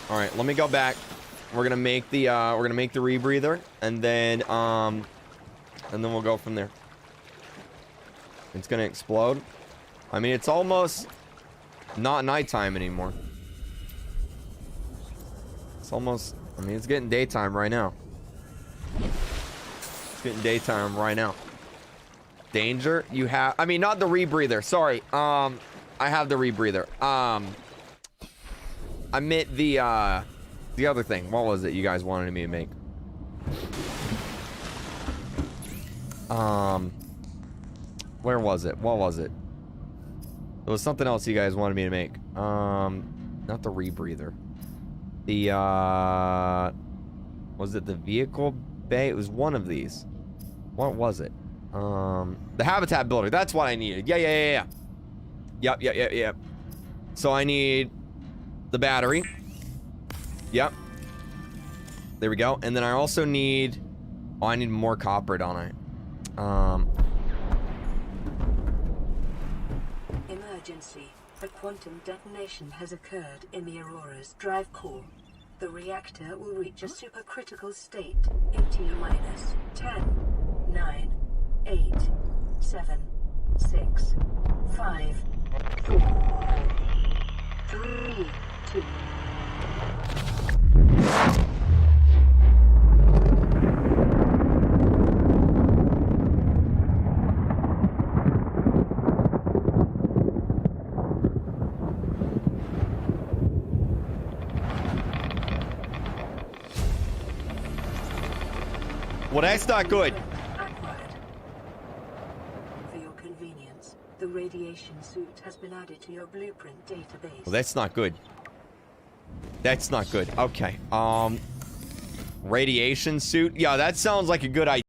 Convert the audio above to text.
All right, let me go back. We're gonna make the rebreather, and then we'll go from there. It's gonna explode. I mean, it's almost not nighttime anymore. It's almost, I mean, it's getting daytime right now. It's getting daytime right now. Danger, you have, I mean, not the rebreather, sorry. I have the rebreather. I meant the other thing. What was it you guys wanted me to make? Where was it? What was it? There was something else you guys wanted me to make. Not the rebreather. The, was it the vehicle bay? It was one of these. What was it? The habitat builder. That's what I needed. Yeah. Yep. So I need the battery. Yep. There we go. And then I also need, oh, I need more copper, don't I? Emergency. A quantum detonation has occurred in the Aurora's drive core. The reactor will reach a supercritical state in T-minus 10, 9, 8, 7, 6, 5, 4, 3, 2. Well, that's not good. For your convenience, the radiation suit has been added to your blueprint database. Well, that's not good. That's not good. Okay. Radiation suit? Yeah, that sounds like a good idea.